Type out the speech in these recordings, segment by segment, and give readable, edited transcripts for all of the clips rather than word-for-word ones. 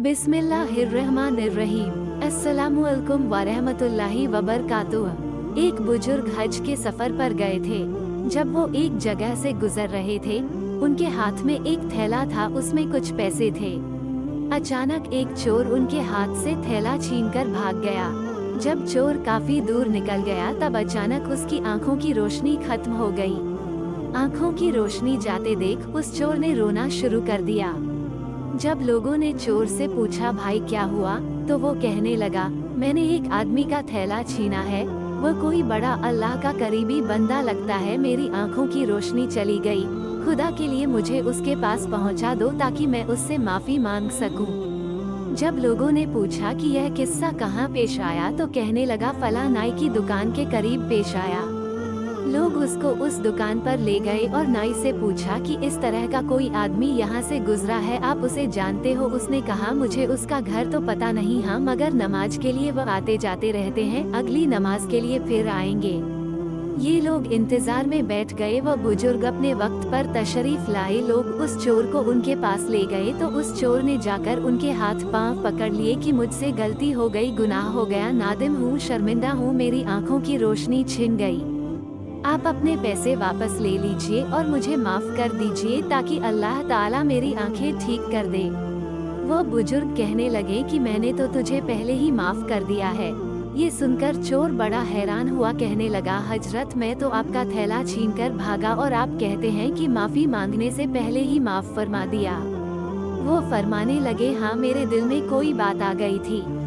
बिस्मिल्लाहिर्रहमानिर्रहीम। अस्सलामुअलैकुम वरहमतुल्लाहि वबरकातुह। एक बुजुर्ग हज के सफर पर गए थे। जब वो एक जगह से गुजर रहे थे, उनके हाथ में एक थैला था, उसमें कुछ पैसे थे। अचानक एक चोर उनके हाथ से थैला छीनकर भाग गया। जब चोर काफी दूर निकल गया, तब अचानक उसकी आंखों की रोशनी खत्म हो गई। आंखों की रोशनी जाते देख उस चोर ने रोना शुरू कर दिया। जब लोगों ने चोर से पूछा, भाई क्या हुआ, तो वो कहने लगा, मैंने एक आदमी का थैला छीना है। वो कोई बड़ा अल्लाह का करीबी बंदा लगता है। मेरी आंखों की रोशनी चली गई। खुदा के लिए मुझे उसके पास पहुंचा दो ताकि मैं उससे माफी मांग सकूं। जब लोगों ने पूछा कि यह किस्सा कहाँ पेश आया, तो कहने लगा, फला नाई की दुकान के करीब पेश आया। लोग उसको उस दुकान पर ले गए और नाई से पूछा कि इस तरह का कोई आदमी यहाँ से गुजरा है, आप उसे जानते हो? उसने कहा, मुझे उसका घर तो पता नहीं, हाँ मगर नमाज के लिए वह आते जाते रहते हैं, अगली नमाज के लिए फिर आएंगे। ये लोग इंतजार में बैठ गए। वह बुजुर्ग अपने वक्त पर तशरीफ लाए। लोग उस चोर को उनके पास ले गए तो उस चोर ने जाकर उनके हाथ पांव पकड़ लिए कि मुझसे गलती हो गई, गुनाह हो गया, नादिम हूँ, शर्मिंदा हूँ, मेरी आंखों की रोशनी छिन गई। आप अपने पैसे वापस ले लीजिए और मुझे माफ कर दीजिए ताकि अल्लाह ताला मेरी आंखें ठीक कर दे। वो बुजुर्ग कहने लगे कि मैंने तो तुझे पहले ही माफ कर दिया है। ये सुनकर चोर बड़ा हैरान हुआ, कहने लगा, हजरत मैं तो आपका थैला छीनकर भागा और आप कहते हैं कि माफी मांगने से पहले ही माफ फरमा दिया। वो फरमाने लगे, हाँ मेरे दिल में कोई बात आ गई थी।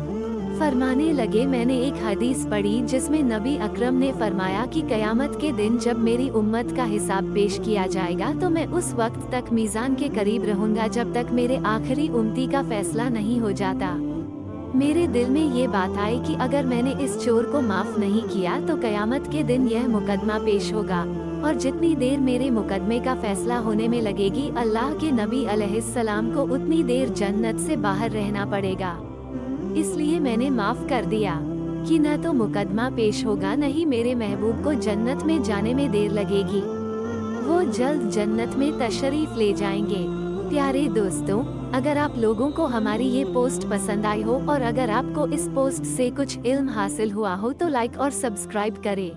फरमाने लगे, मैंने एक हदीस पढ़ी जिसमें नबी अकरम ने फरमाया कि कयामत के दिन जब मेरी उम्मत का हिसाब पेश किया जाएगा तो मैं उस वक्त तक मीज़ान के करीब रहूंगा जब तक मेरे आखिरी उम्मती का फैसला नहीं हो जाता। मेरे दिल में ये बात आई कि अगर मैंने इस चोर को माफ नहीं किया तो कयामत के दिन यह मुकदमा पेश होगा, और जितनी देर मेरे मुकदमे का फैसला होने में लगेगी, अल्लाह के नबी अलैहिस्सलाम को उतनी देर जन्नत से बाहर रहना पड़ेगा। इसलिए मैंने माफ कर दिया कि न तो मुकदमा पेश होगा, न ही मेरे महबूब को जन्नत में जाने में देर लगेगी। वो जल्द जन्नत में तशरीफ ले जाएंगे। प्यारे दोस्तों, अगर आप लोगों को हमारी ये पोस्ट पसंद आई हो और अगर आपको इस पोस्ट से कुछ इल्म हासिल हुआ हो तो लाइक और सब्सक्राइब करें।